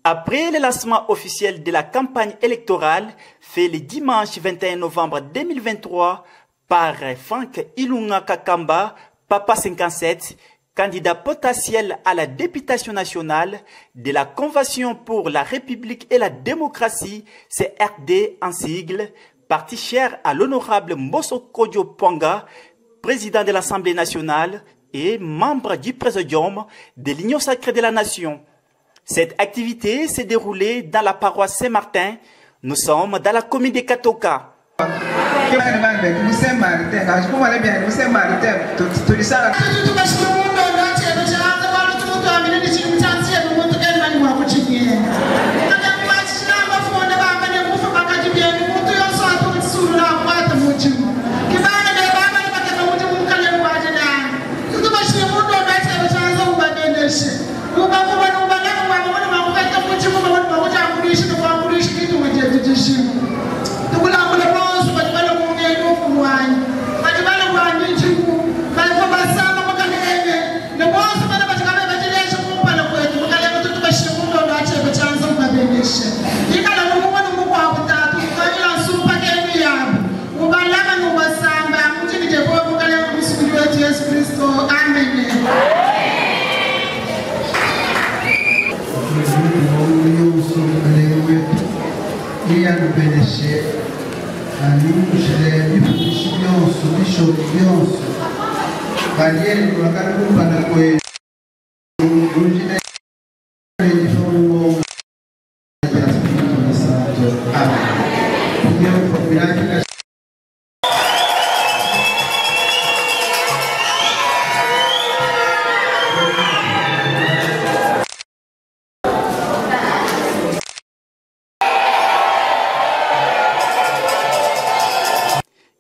Après le lancement officiel de la campagne électorale fait le dimanche 21 novembre 2023 par Franck Ilunga Kakamba, Papa 57, candidat potentiel à la députation nationale de la Convention pour la République et la démocratie, CRD en sigle, parti cher à l'honorable Mbosso Kodjo Ponga, président de l'Assemblée nationale et membre du Présidium de l'Union sacrée de la Nation. Cette activité s'est déroulée dans la paroisse Saint-Martin. Nous sommes dans la commune de Katoka.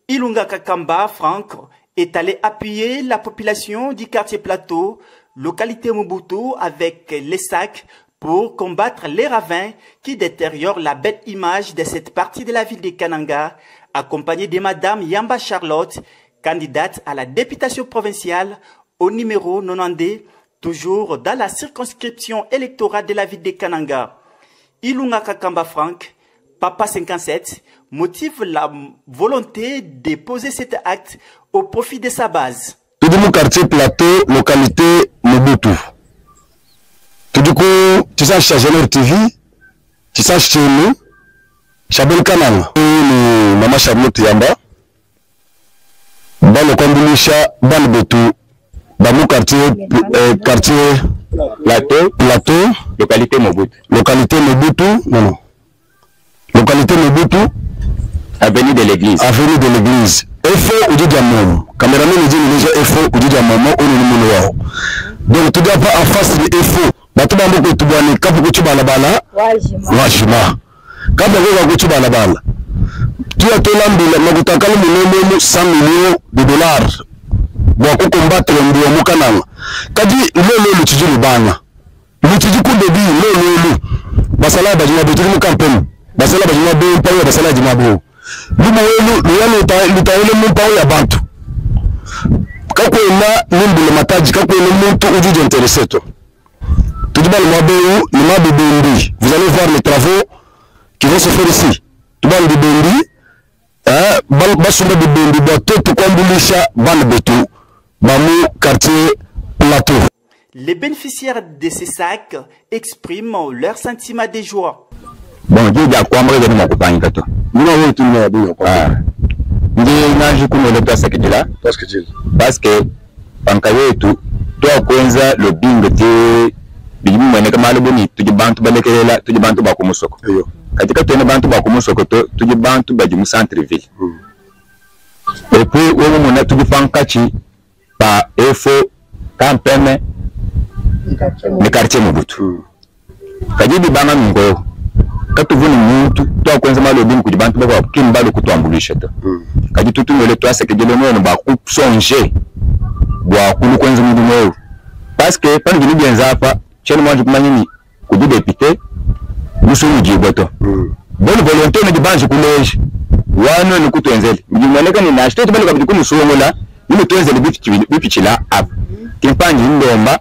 Ilunga Kakamba, Franck, est allé appuyer la population du quartier Plateau, localité Mobutu, avec les sacs pour combattre les ravins qui détériorent la belle image de cette partie de la ville de Kananga, accompagné de Madame Yamba Charlotte, candidate à la députation provinciale au numéro 92, toujours dans la circonscription électorale de la ville de Kananga. Ilunga Kakamba Franck, Papa 57, motive la volonté de poser cet acte au profit de sa base. Tout du quartier Plateau, localité Mobutu. Tout du coup, tu sais, chez Génère TV, tu sais, chez nous, Chabel Kanal, Maman Charlotte Yamba, dans le Kombulisha, dans le Betu, dans mon quartier Plateau, localité Mobutu. Localité Mobutu, non. Localité Mobutu, avenue de l'église. Avenue de l'église. Effo ou du diamant. Caméraman nous dit déjà Effo ou du diamant ou nous. Donc tu dois pas en face de Effo. Batu ba mboko tu bwana kapu ko tubala bala. Wajima. Kapu ko tubala bala. Tu as tolambila makutakala mu 100 millions de dollars. Bon ko combattre ndio mukananga. Kadi lelo tujuru bana. Mutiji ku debi lelo. Basala bajina betu mu campagne. Basala bajima be payo basala jima bo. Lutaile mpao ya bantu. Kako ina nimbule mataji, kako ina muntu ujuji intéressé to. Tudiba le mabeu, le mabeu. Vous allez voir les travaux qui vont se faire ici. Tudiba le bendi, basumba de bendi, bato to kombulisha ban betu, bamu quartier Plateau. Les bénéficiaires de ces sacs expriment leur sentiment de joie. Bon, Dieu a quoi me donner ma compagne kato. Nous avons tout le monde. Ndiye nanje kumele twasekejela parce que panka yetu twakonza lobingo te bijimu mwene kama loboni tujibantu balekelela tujibantu bakumusoko katika tene bantu bakumusoko tujibantu bajimu centre ville et puis wo mona tujifankachi pa efo campagne ni quartier Mobutu kajibi bana ngo katu vuni muntu to kwenza malobi kujibantu bako kimbalo kutwambulisha to kadi tutumele twasekejele no ba kusonje bwa kulu kwenza mundu mwewe parce que pan gini bienza apa chene mwanju kumanyini kudu député musu ujiboto bonne volonté ne dibanje kuleje wano ni kutwenzele mjimaneka ni na state bali kabidi kumusongola ni twenzele bipichila apa kimpanji ndomba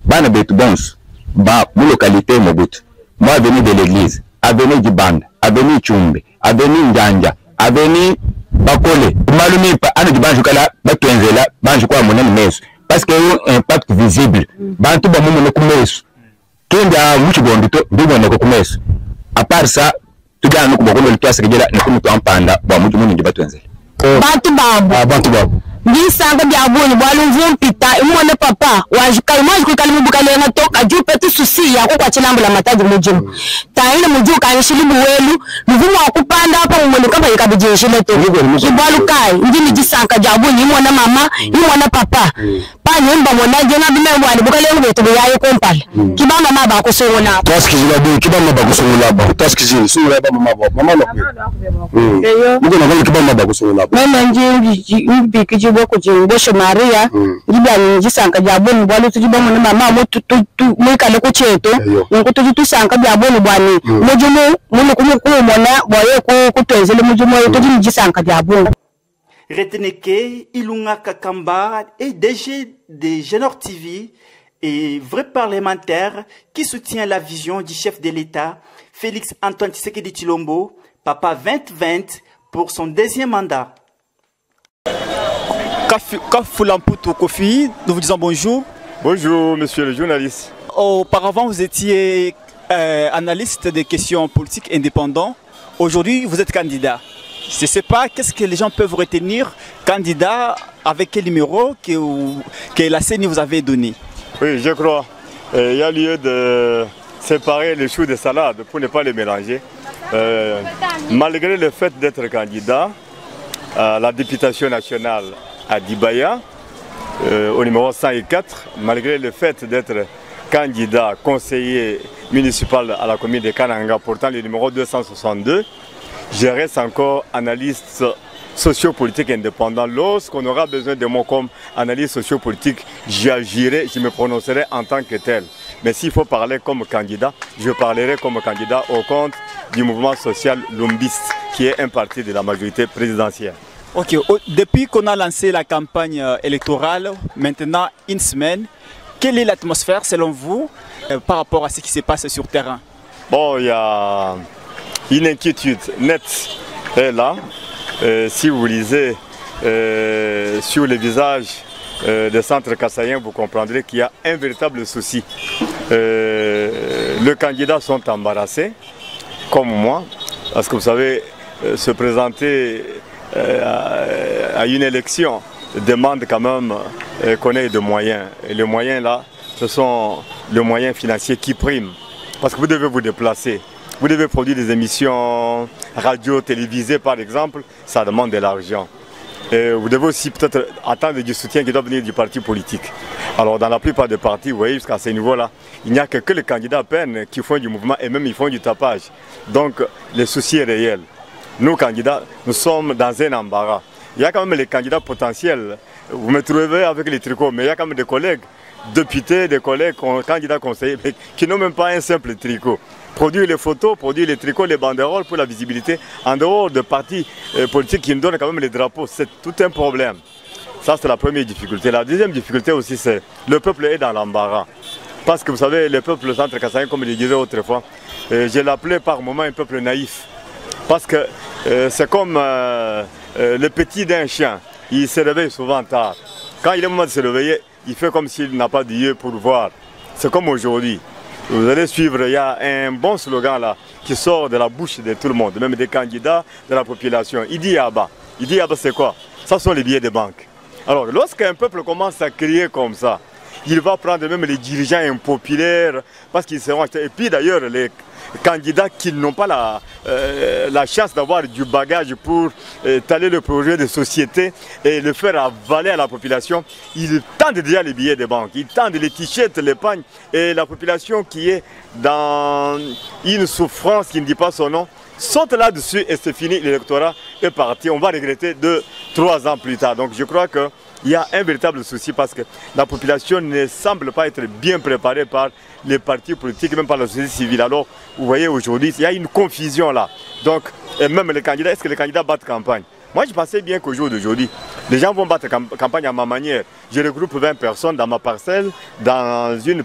bana betu bons ba mu localité Mobutu moi avenue de l'église, avenue du Band, avenue Chumbe, avenue Njanja, avenue Bakole. Malumi anu di banjo kala batwenzela banjo kwa monene meso. Parce que un impact visible. Bantu ba mumu ku meso. Kenda muchigondo to ndibone ko meso. À part ça, tu gars nous beaucoup le classe kigela ne ko mutu ampanda ba mutu mungi batwenzela. Bantu babu. Bisanga byabonye bwalumvumpita imone papa wajuka imaji kukali mbukale na toka juu peti susi ya kwa chilambo la mataji mujimu taina mujuka nshilimu welu luvumu wakupanda hapa mwone kama yikabijeshile to kibalu kai ndini jisanga byabonye imone mama imone papa pani mba mwana jena bime bwani bukale ngweto yayo kompala kibanga maba kusungula taskizila bo kibanga maba kusungula ba taskizili sungula ba mama no eyo mugo na kibanga maba kusungula ba mama njingi mbiki Bosho Maria, Giba Jisanka Jabon, Bolu to Jibon, Mamma, to Mukale Cocheto, Nkutu to Sanka Jabon, Bani, Mojumo, Muluku, Mona, Boyoko, Kuto, Mujumo, to Jisanka Jabon. Retenez que Ilunga Kakamba est DG de Genor TV et vrai parlementaire qui soutient la vision du chef de l'État, Félix Antoine Tshisekedi Tshilombo, Papa 2020, pour son deuxième mandat. Kafulamputo Kofi, nous vous disons bonjour. Bonjour, monsieur le journaliste. Auparavant, vous étiez analyste des questions politiques indépendant. Aujourd'hui, vous êtes candidat. Je ne sais pas, qu'est-ce que les gens peuvent retenir, candidat, avec quel numéro que la CENI vous avait donné? Oui, je crois. Il y a lieu de séparer les choux des salades pour ne pas les mélanger. Malgré le fait d'être candidat à la députation nationale à Dibaya, au numéro 104, malgré le fait d'être candidat conseiller municipal à la commune de Kananga, pourtant le numéro 262, je reste encore analyste sociopolitique indépendant. Lorsqu'on aura besoin de moi comme analyste sociopolitique, j'agirai, je me prononcerai en tant que tel. Mais s'il faut parler comme candidat, je parlerai comme candidat au compte du mouvement social Lumbiste, qui est un parti de la majorité présidentielle. Ok, depuis qu'on a lancé la campagne électorale, maintenant une semaine, quelle est l'atmosphère selon vous par rapport à ce qui se passe sur le terrain? Bon, il y a une inquiétude nette là. Si vous lisez sur les visages des centres kassaïens, vous comprendrez qu'il y a un véritable souci. Les candidats sont embarrassés, comme moi, parce que vous savez, se présenter à une élection demande quand même qu'on ait de moyens. Et les moyens là, ce sont les moyens financiers qui priment. Parce que vous devez vous déplacer. Vous devez produire des émissions radio, télévisées par exemple, ça demande de l'argent. Et vous devez aussi peut-être attendre du soutien qui doit venir du parti politique. Alors dans la plupart des partis, vous voyez, jusqu'à ce niveau-là, il n'y a que les candidats à peine qui font du mouvement et même ils font du tapage. Donc le souci est réel. Nous, candidats, nous sommes dans un embarras. Il y a quand même les candidats potentiels. Vous me trouvez avec les tricots, mais il y a quand même des collègues députés, des collègues candidats conseillers qui n'ont même pas un simple tricot. Produire les photos, produire les tricots, les banderoles pour la visibilité, en dehors de partis politiques qui nous donnent quand même les drapeaux, c'est tout un problème. Ça, c'est la première difficulté. La deuxième difficulté aussi, c'est le peuple est dans l'embarras. Parce que vous savez, le peuple centre kassaïen, comme je le disais autrefois, je l'appelais par moments un peuple naïf. Parce que c'est comme le petit d'un chien, il se réveille souvent tard. Quand il est le moment de se réveiller, il fait comme s'il n'a pas d'yeux pour voir. C'est comme aujourd'hui. Vous allez suivre, il y a un bon slogan là qui sort de la bouche de tout le monde, même des candidats de la population. Il dit Yaba. Il dit Yaba, c'est quoi? Ça sont les billets de banque. Alors lorsqu'un peuple commence à crier comme ça, il va prendre même les dirigeants impopulaires parce qu'ils seront achetés. Et puis d'ailleurs, les candidats qui n'ont pas la chance d'avoir du bagage pour étaler le projet de société et le faire avaler à la population, ils tendent déjà les billets de banque, ils tendent les t-shirts, les pagnes, et la population qui est dans une souffrance qui ne dit pas son nom, saute là-dessus et c'est fini, l'électorat est parti. On va regretter 2-3 ans plus tard. Donc je crois que il y a un véritable souci parce que la population ne semble pas être bien préparée par les partis politiques, même par la société civile. Alors, vous voyez aujourd'hui, il y a une confusion là. Donc, et même les candidats, est-ce que les candidats battent campagne? Moi, je pensais bien qu'au jour d'aujourd'hui, les gens vont battre campagne à ma manière. Je regroupe 20 personnes dans ma parcelle, dans une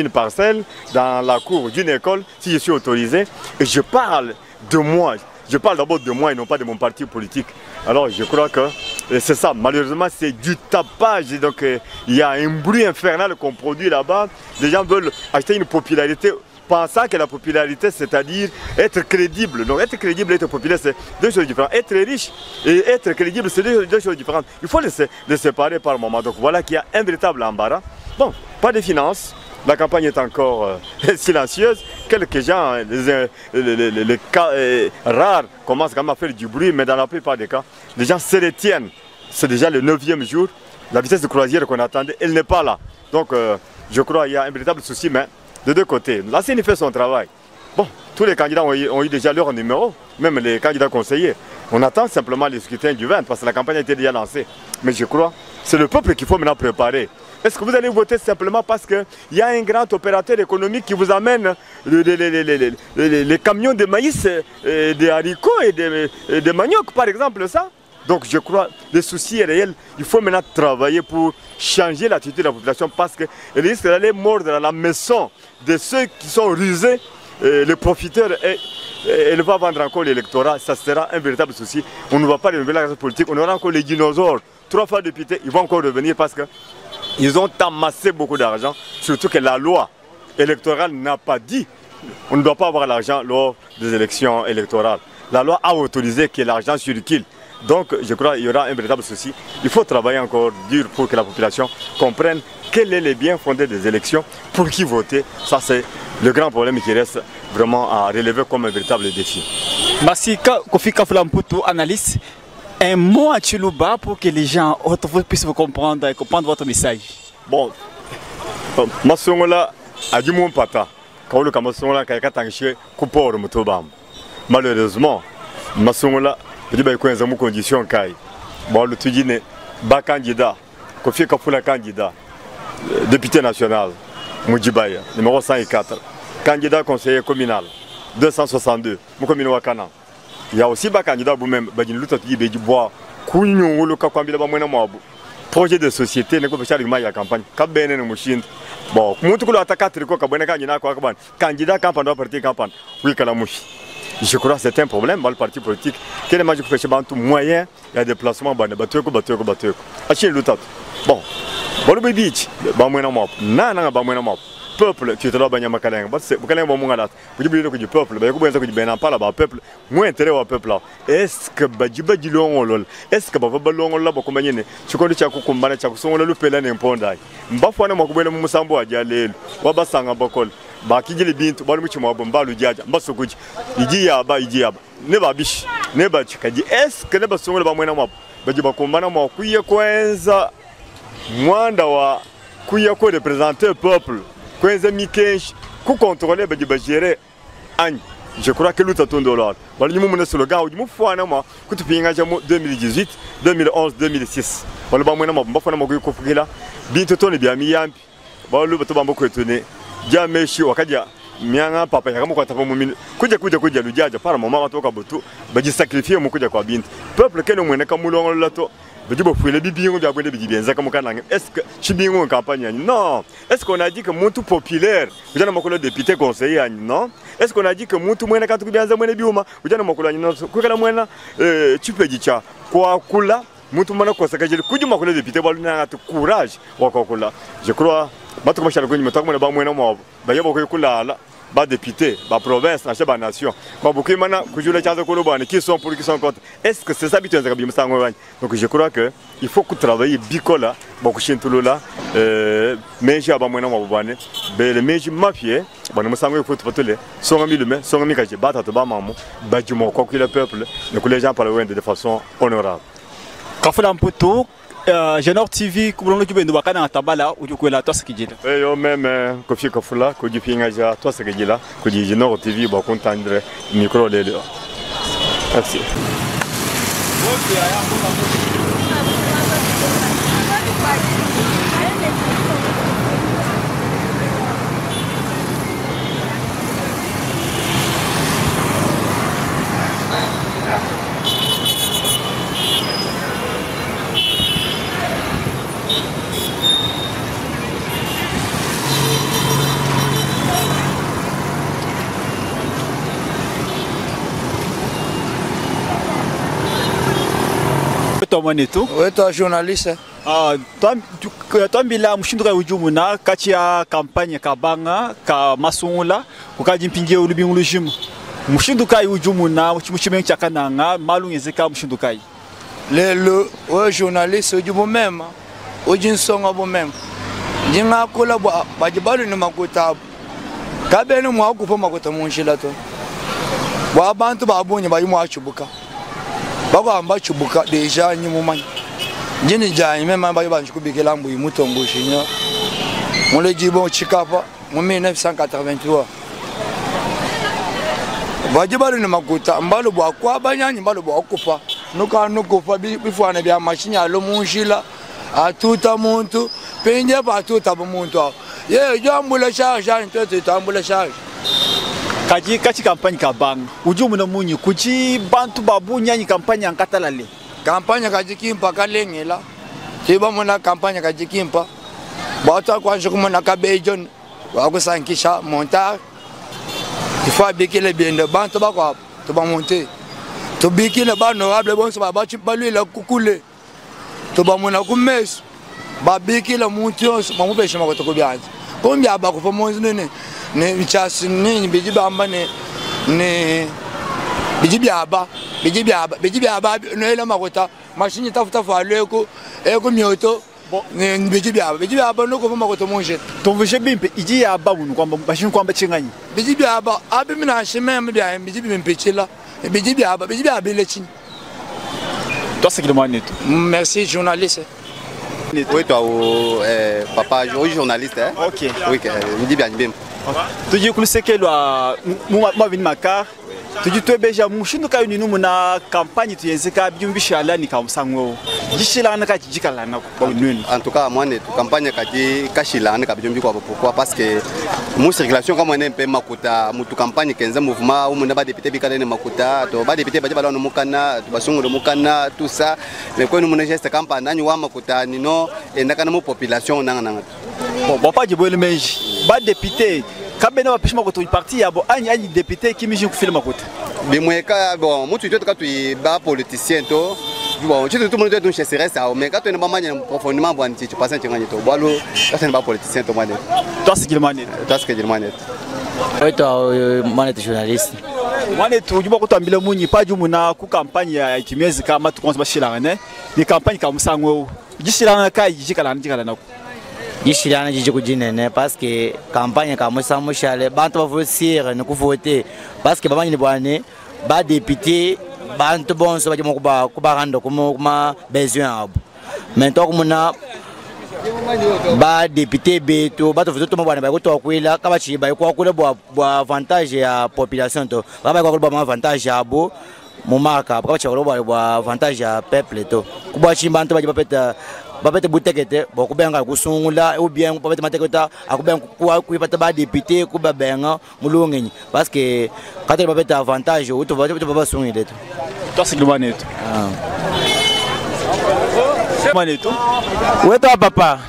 parcelle, dans la cour d'une école, si je suis autorisé. Et je parle de moi. Je parle d'abord de moi et non pas de mon parti politique. Alors, je crois que c'est ça. Malheureusement, c'est du tapage. Donc, il y a un bruit infernal qu'on produit là-bas. Les gens veulent acheter une popularité, pensant que la popularité, c'est-à-dire être crédible. Donc être crédible et être populaire, c'est deux choses différentes. Être riche et être crédible, c'est deux choses différentes. Il faut les séparer par moment. Donc voilà qu'il y a un véritable embarras. Bon, pas de finances. La campagne est encore silencieuse. Quelques gens, les cas rares, commencent quand même à faire du bruit, mais dans la plupart des cas, les gens se retiennent. C'est déjà le 9e jour. La vitesse de croisière qu'on attendait, elle n'est pas là. Donc je crois qu'il y a un véritable souci, mais de deux côtés. La CENI fait son travail. Bon, tous les candidats ont eu déjà leur numéro, même les candidats conseillers. On attend simplement les scrutins du 20 parce que la campagne a été déjà lancée. Mais je crois que c'est le peuple qu'il faut maintenant préparer. Est-ce que vous allez voter simplement parce qu'il y a un grand opérateur économique qui vous amène les camions de maïs, des haricots et des maniocs, par exemple, ça? Donc je crois que le souci est réel. Il faut maintenant travailler pour changer l'attitude de la population parce qu'elle risque d'aller mordre à la maison de ceux qui sont rusés, les profiteurs, et elle va vendre encore l'électorat. Ça sera un véritable souci. On ne va pas renouveler la classe politique. On aura encore les dinosaures. 3 fois députés, ils vont encore revenir parce qu'ils ont amassé beaucoup d'argent. Surtout que la loi électorale n'a pas dit on ne doit pas avoir l'argent lors des élections électorales. La loi a autorisé que l'argent circule. Donc je crois qu'il y aura un véritable souci. Il faut travailler encore dur pour que la population comprenne quel est le bien fondé des élections, pour qui voter. Ça c'est le grand problème qui reste vraiment à relever comme un véritable défi. Merci Kofi Kafulamputu, analyste. Un mot à Chiluba pour que les gens puissent vous comprendre et comprendre votre message. Bon, Masongola a dit mon pata. Quand le Kamasongola a été coupé Mutobam. Malheureusement, Masongola il y a des conditions. Bon, le Tudine, bas candidat, Kofi Kafula candidat, député national, Moudjibaya, numéro 104, candidat conseiller communal, 262, Moukomino Wakana. Il y a aussi bas candidat vous-même, Badin Luta qui est bois, Kounyo, le Kakwambila Bamouena Mabu, projet de société, n'est pas cher la campagne, Kabene Mouchin. Bon, Moutoukolo attaque le Kokabana candidat campagne, parti campagne, oui, Kalamouchi. Je crois que c'est un problème dans le parti politique. Quel est le moyen il y a des déplacements, Bateko. Bon, le beach, peuple, tu es là, Banyamakaleng. Vous dites du peuple, peuple, moins intérêt au peuple. Est-ce que Badjiba Dilon, est-ce que Babalon, là, Bokomayene, tu connais Chakou Kumbana, Chakou, le Pélan et Pondai. Mbafouana Mokubel Moussambo à Dialé, Wabasanga Bokol. Bakiji le bintu bali muchima bomba lujaja mbasukuji iji yaba neba bish neba chikaji eske neba songole ba mwena mwapo baji bakombana mwa kuye kwenza mwanda wa kuye ko représenter peuple kwenza mikenshi ku contrôler baji bajere ani. Je crois que l'outil tourne de l'ordre. Bali mu mona slogan uji mu fwana mwa kutupinga jamu 2018 2011 2006 bali ba mwena mwa mbafana mwa ko fugila bintu tone bia miyampi bali bato bambo ko etone Jameshi wakaja mianga papa yakamu kwa tapo mumini kuja lujaja para mama watoka butu baji sacrifier mu kuja kwa binti peuple keno mwene kamulongo lato baji bofuile bibingo bya bwende bijibenza kamukana est-ce que chibingo en campagne non est-ce qu'on a dit que muntu populaire ujana makolo député conseiller non est-ce qu'on a dit que muntu mwene katu kubianza mwene biuma ujana makolo non kukala mwena chipejicha kwa kula muntu mwana kosakaje kuju makolo député baluna atu courage wakokula je crois bato comme chala kwenye mtakuma ba mwena mo ba yabo ko kulala ba député ba province na ba nation ba buki mana kujula chanzo ko lobane qui sont pour qui sont contre. Est-ce que c'est ça bitu nzaka bimsa ngwani? Donc je crois que il faut que travailler bikola ba ku shintulula meji ba mwena mo bane be le meji mafie ba no musango il faut patole songa milume songa mikaje ba tato ba mamu ba jumo ko le peuple que les gens parlent de façon honorable. Kafulamputu Genor TV kubulongo kibendo bakana tabala ujukwela twasikijila yo même Kofi Kafula kujipinga ja twasikijila kuji Genor TV ba kontandre micro lelo. Merci. toi Mwanetu. Oui, toi journaliste. Toi mbila mshindura ujumuna kati ya kampanya kabanga ka masungula ukaji mpingie ulubingu lujimu. Mshindukai ujumuna mchimengi chakananga malungezeka mshindukai. Le journaliste ujumu mema ujinsonga bo mema. Jinga kula bajibalu ni makuta. Kabene mwa kufa makuta munshila to. Wa bantu babunye bayimu achubuka. Bako amba chubuka deja nyimumanyi. Jini jani mema bayi banchukubikela mbu imutombo shinya. Mole jibo chikapa mu 1983. Bajibalu ni makuta mbalo bwa kwa banyanyi mbalo bwa kufa. Nuka bifwana bya mashinya lo munshila atuta muntu penye batuta muntu. Ye jambula charge ntoto tambula charge. Kachi kampanye kabanga ujumu na munyi kuchi bantu babu nyanyi kampanye ankatalale kampanye kajikimpa kalengela tiba mona kampanye kajikimpa bata kwa kumona kabejon wakusankisha montar ifa bikile biende bantu bakwa to ba monter to bikile ba honorable bonso ba balwila kukule to ba mona kumeso ba bikile muntu ba mupeshe makoto kubyanza kombi abako fo monzi nene ne bichasi ni bijibamba ne bijibyaba no ela makota machine tafuta faleko eko myoto ne bijibyaba no ko makota monje tovuje bimpe ijiyaba bunu kwamba machine kwamba chinganyi bijibyaba abi mina shime mbya bijibimpe chila bijibyaba ile chini. Toi c'est le Mwanetu. Merci journaliste. Oui, toi, papa, journaliste. Hein? Ok. Oui, me dis bien, bien. Tu dis que c'est que moi vini makar. Tu dis toi beja mushindu ka yuni numuna campagne tu yenzeka byumbishala ni kamsango. Jishila na ka jikala na ko nuni. En tout cas, moi ne campagne ka di kashila na ka byumbi ko pourquoi parce que mon circulation comme on est un peu makuta mutu campagne kenza mouvement ou mona ba député bikala ne makuta to ba député ba bala no mukana to basungu no mukana tout ça mais quand nous mon geste campagne nani wa makuta nino endaka na mo population nanga. Bon pas de boile menji. Ba député kabena ba pishima ko to parti ya bo ani député qui mijin ku filma kote. Bimweka bon mutu to ka tu ba politicien to bon tout le monde doit donc chercher ça mais quand tu ne pas manier profondément bon tu passes un temps to balo quand tu ne pas politicien to manet. Toi c'est Gilmanet. Toi c'est Gilmanet. Oui toi Manet journaliste. Manet ujuba ko tambile munyi pa jumu na ku campagne ya kimezi kama tukonza bashilanga ne ni campagne ka musango gishilanga kai jikala na gishilana jiji kujinene parce que campagne ka musango shale bantu ba voter ne ku voter parce que babanyi bwane ba député bantu bonso baje mokuba kubarando kuma besoin abo maintenant kumuna ba député beto bato voto mo bwana ba ko to kwela ka ba chi ba ko kule bo avantage ya population to ba ko ba avantage abo mo marka ba cha ko bo avantage ya peuple to kuba chi bantu baje bapete butekete bokubenga kusungula ou bien bapete mateketa akubenga kuipata ba député kuba benga mulungenyi parce que quand tu bapete avantage ou tu vas sungile to. Toi c'est le Mwanetu. Mwanetu. Ouais toi papa.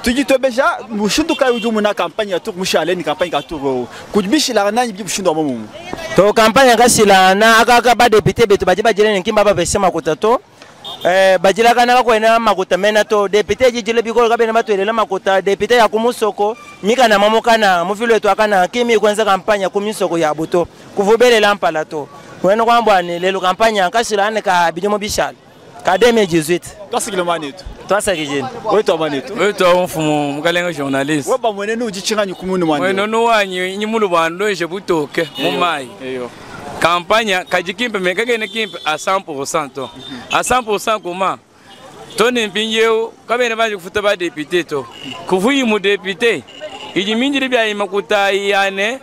Tu dis toi beja mushindu kai ujumu na campagne ya tour mushale ni campagne ka tour kujibishila nani bishindo mamu. To campagne ngasila na aka ba député beto baje bajele nkimba ba besema kutato. Bajila kana ko ena makuta mena to député jijile biko kabena matwelela makuta député ya kumusoko mika na mamokana mufilo etu akana kimi kwanza kampanya kumisoko ya buto kuvubelela mpala to wena kwamba ni lelo kampanya nkashilane ka bijomo bishal ka 2018 toi c'est le Mwanetu. toi c'est kijini oui toi Mwanetu. Oui toi mfumo mukalenga journaliste weba mwenene ujichinganyi kumunu Mwanetu. Wena no wanyi nyimulu bando je butoke mumai eyo campagne kajikimpe mekagene kimpe à 100% to à 100% comment toni mpinjeo kabene baje kufuta ba député to kuvuyi mu député iji minjiri bya imakuta yane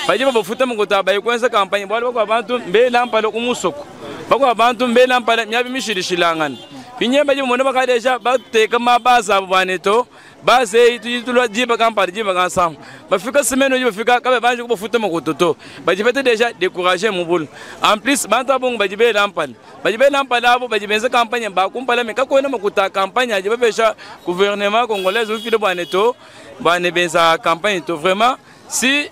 baje bafuta mukuta bayi kwanza campagne bwalo kwa bantu mbela mpalo kumusoko bakwa bantu mbela mpala nyabi mishirishilangana pinye baje mona bakadeja bateka mabaza bwaneto base itulwa jiba kampari jiba kansam bafika semaine jiba fika kabe banje ko futa makototo bajibete déjà décourager mubul en plus banta bongo bajibe lampal abo bajibenza campagne ba kumpala me kako na makuta campagne jiba besha gouvernement congolais au fil bwaneto bane benza campagne to vraiment si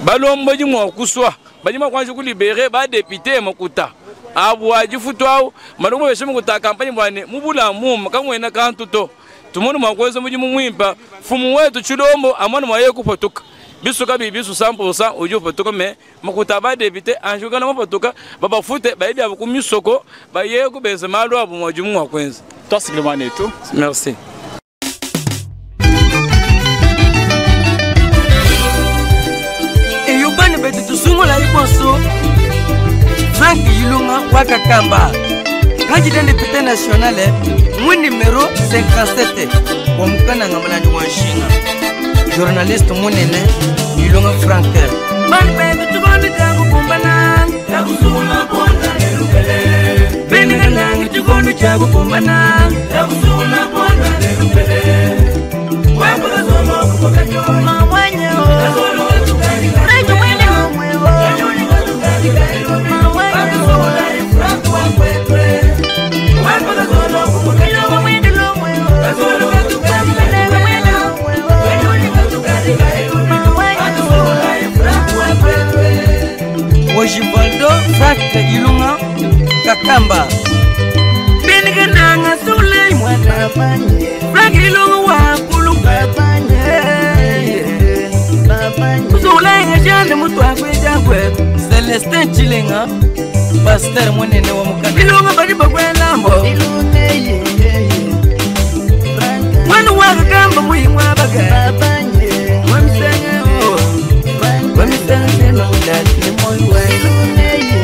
balombo jimo kuswa bajima kwanje ku libérer ba député makuta abwa jifutwao madugo beshe mukuta kampanye bwane mubula muma kamwena kantuto tumone makwezo muji mumwimpa fumu wetu chilombo amana maye kupotuka bisuka bibisu 100% uju potuka me makuta ba debite anjuka na mapotuka baba fute baidi abukumisoko baye kubeze malo abu majumu wakwenza. Toi c'est le maneto. Merci. Eyubani beti tusungola iponso Frank Ilunga Wakakamba candidat député national mon numéro 57 wa mukana ngamala wa China journaliste monene Ilunga Frank man bebe tugondo jangu kumbana takusula bonda nerubele beninga nangi tugondo jangu kumbana takusula bonda nerubele wapaka solo kupokanyo mawanyo solo tukani rejo mwene mwewo Wajibaldo Frank Ilunga Kakamba Beniga nanga sule mwana banye Frank Ilunga wa kuluka banye Sule ngajande mutu akweja kwe Celestin Chilinga Pasteur mwenene wa mukana Ilunga badi bagwe lambo Mwana waka kamba muhimwa baga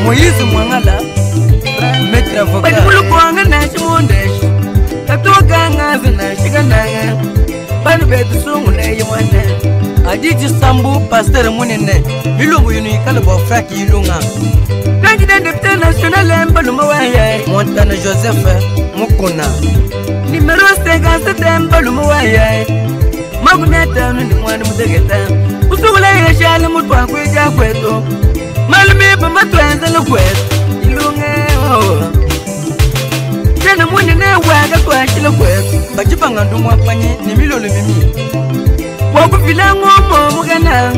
Moïse Mwangala Maître avocat Badi mulu kwanga na chimondeshi Katoka ngazi na shikananga Banu betu sungu na yimwane Adiji Sambu Pasteur Munene Ilungu yunu ikalabo Frank Ilunga Candidat député national Mbalu Mawaye Montana Joseph Mukuna Numéro 57 Mbalu Mawaye Maguneta Nuni Mwani Mudegeta Usugula yashale mutu akweja kwetu Malumi pamba tuenza lukwetu Ilunge Jana mwini ne waga kwa shilo kwetu Bachipanga ndumwa panye ni milolo mimi Wakufila ngomo mugana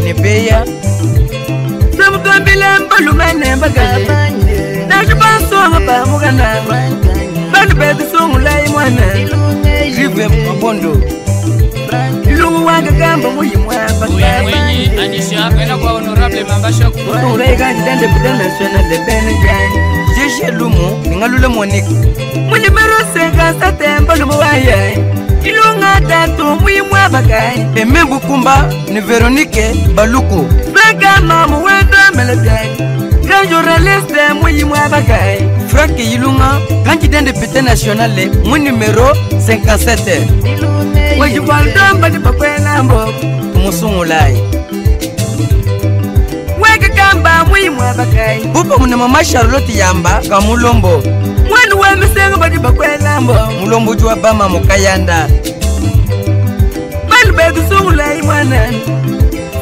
Nebeya Samutwambile mbalu mene mbagaye Nashibansonga pa mugana Banu betu sungu lai mwana Rive mabondo Ilungu waka kamba muyi mwapa Mwenye anisha kwena kwa honorable mambasha kutu Ure candidat député national de Benjani Jeshe Lumu ningalule Monique Muni mero senga satemba lumu waye Ilunga tatu muyi mwapa kai Emembu kumba ni Veronique Baluku Franka mamu wendo melodai Grand journaliste muyi mwapa kai Frank Ilunga candidat député national mon numéro 57 Wajibaldo di pakwela mbo Musungulai Weka kamba mwi mwabakai Bupa muna mama Charlotte Yamba Kamulombo Mwanu wa misenga badi pakwela mbo Mulombo jua bama mukayanda Manu bedu sungulai mwanan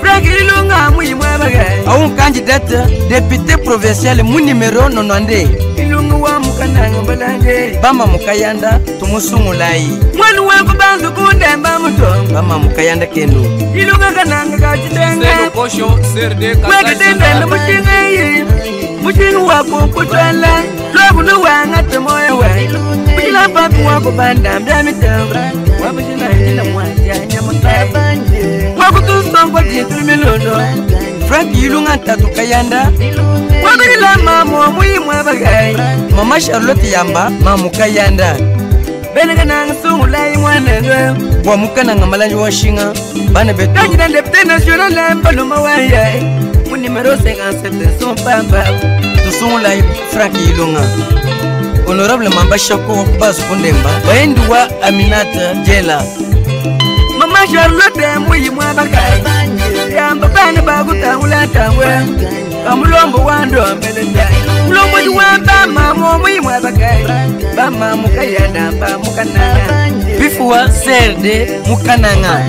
Frank Ilunga mwi mwabakai Aun candidat député provincial mon numéro 90 Ilunga wa mukananga balande Bama mukayanda tumusungulai Mwanu wangu banzu kundemba muto Bama mukayanda kenu Ilunga kananga kachitenga Selo kosho serde Mwekatendenda muchingayi Muchingu wako kutwala Lwabunu wanga temoya we Mujila paku wako banda mbya mitamba Wabujina hina mwajanya mutaba Wakutusongwa jitu milundo Frank Ilunga tatu kayanda Wabujila mamo muimwa bagai Mama Charlotte Yamba mamu kayanda Benega nanga sungulai mwanenwe Wamuka nanga malanji wa shinga Bana betu Candidat député national Mbalu Mawaye Mon numéro 57 son papa Tusungulai Frank Ilunga Honorable Mamba Shako Basu Kundemba Bayendu wa Aminata Jela Mama Charlotte muyi mwabagai Yamba bana baguta ulatangwe Kamulombo wando mbelendai Mulombo juwa bama muyi mwabagai Bama mukayanda ba mukananga Bifuwa serde mukananga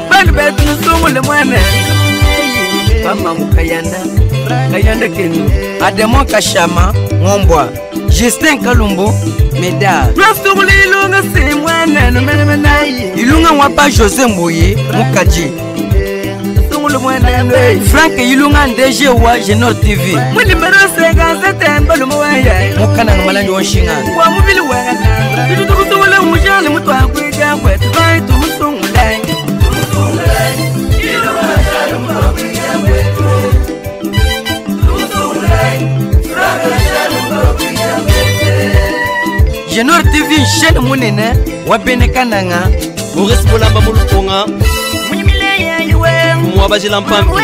Bandu betu nusungule mwane Bama mukayanda Kayanda kenu Ademo Kashama Ngombwa Justin Kalumbo Meda Nusungule Ilunga si mwane Ilunga wapa Jose Mboye Mukaji le moyen Frank Yulunga DG wa Genor TV. Mon numéro 57 mbalo moya. Mukana ngamalangi washinga. Wa mubili wanga. Tutu kutola mujale mutwa kwija kwetu bai tumusungulai. Genor TV chaîne munene wa benekananga. Maurice Bolamba mulukonga. Mwabajila mpampi.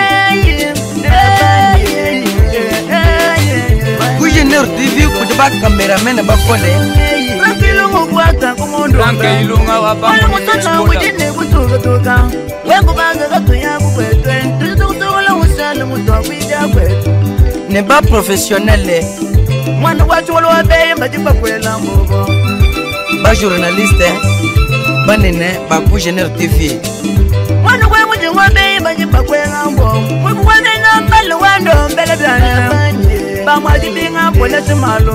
Genor TV kudaba cameraman bakole. Frank Ilunga wa bangu mutotanga kutuka. Wengu banga gatuya kukwetwe. Tutukutola usala mutwakwija kwetu. Ne ba professionnel. Mwana wachu wala beye mbajipa kwela mbogo. Ba journaliste. Banene ba ku Genor TV. Mwana we muje ngombe mbajipa kwela mbogo. Mwe wane na mbalo wando mbele byana. Ba mwaji binga pole simalo.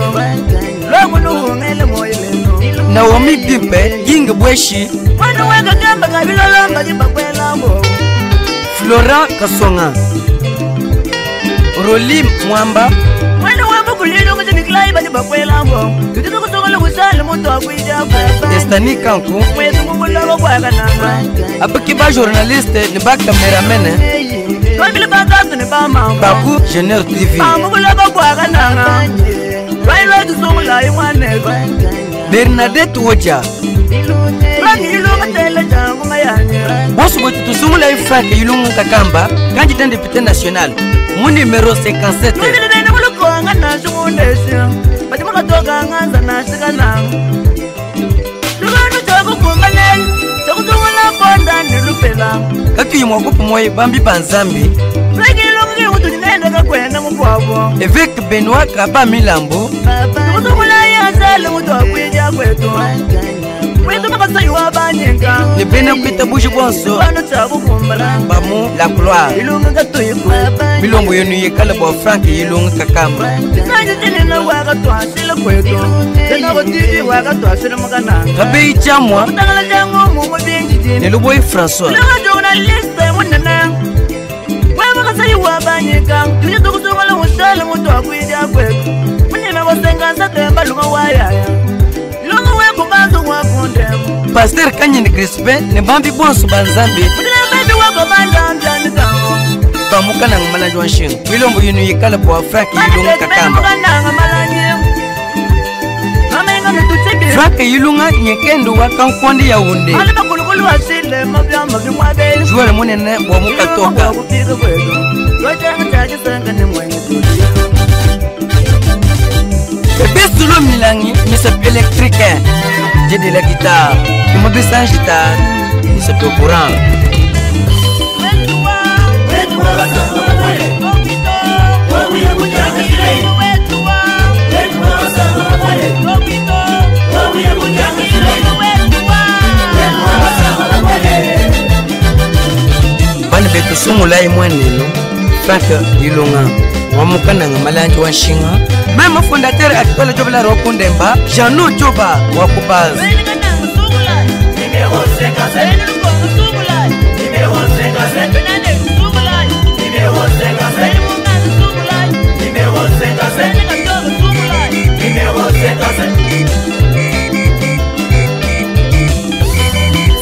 Logo nuhungele moyeleno. Naomi Bipe Ying Bweshi. Mwana we gamba ngabilolo mbajipa kwela mbogo. Florent Kasonga. Rolim Mwamba. Mwana wambo kulilo kuti niklai bajipa kwela mbogo. Tututu kutokola kusala mutu wakwija kwela. Destiny Kanku. Mwetu mungulolo kwa kananga. Apaki ba journaliste ni ba cameraman. Kamile bagatu ni ba mama. Baku Genor TV. Mungulolo kwa kananga. Railo tusungula imwane. Bernadette Woja. Frank Ilunga tele jangu mayanya. Bosu botu tusungula Frank Ilunga Kakamba, candidat député national. Mon numéro 57. Mungulele mulukonga na shumundesha. Bajimuka toka nganza na shikana. Luganu chaku kumbalele. Chakusungula bonda nilupela. Kaki mwakupu moye bambi banzambi. Frank Ilunga utu nenda kakwena mkwabo. Évêque Benoît Kaba Milambo. Chakusungula yazale mutu wakwija kwetu. Ne bena kwita buji bonso. Bamu la gloire. Bilombo yenu yekala bo Frank Ilunga Kakamba. Kabe Chamwa. Ne loboy François. Pasteur Kanyini Crispin ne bambi bonso banzambi. Bamuka na ngamalanji wa nshinga. Bilombo yenu yekala bo Frank Ilunga Kakamba. Frank Ilunga nyekendo wa kankondi ya unde. Joueur munene bo muka toka. Bestulo Milangi, Mr. Électrique. J'ai de la guitare. Comment descendre guitare? Il se peut au courant. Bani betu sungula imwanelo. Frank Ilunga. Wamukana ngamalanji wa nshinga. Même fondateur actuel de la Rokundemba, Jean-Nou Djoba, Wakubaz.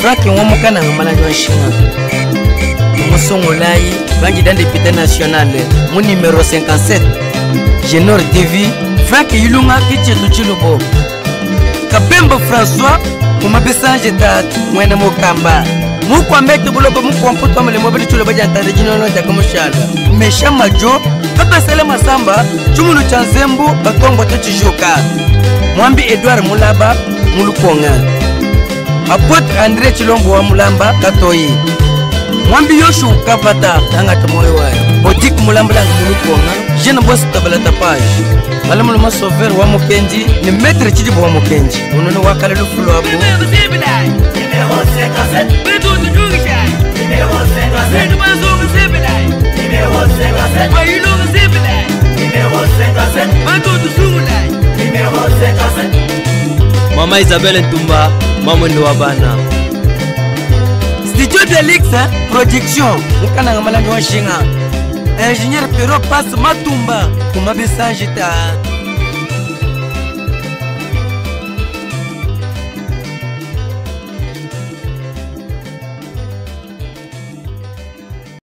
Frank Wamukana ngamalanji wa nshinga. Moussongolai, candidat député national, mon numéro 57. Genor TV, Frank Ilunga Kichetu Chilubo. Kabembo François, Kumabesanje Tat, Mwena Mokamba. Mukwa mete bulobo mukwa mputo mele mobili chulo baja tande jinono jakamushada. Mesha Majo, Papa Sele Masamba, Chumulu Chanzembu, Bakongo Tochijuka. Mwambi Edouard Mulaba, Mulukonga. Apotre André Chilombo wa Mulamba, Katoyi. Mwambi Yoshu Kavata, Tangata Moewa. Botik Mulamba Mulukonga. Jeune boss tabala tapage. Malamu ma sauver wa Mokenji, ni maître Chidi wa Mokenji. Unono wakala lu fulo abu. Mama Isabelle Ntumba, Mamwendo wa bana. Studio Delix, production. Mukana Malani Washinga. Ingénieur Pero Passe Matumba. Kumabisa Jita.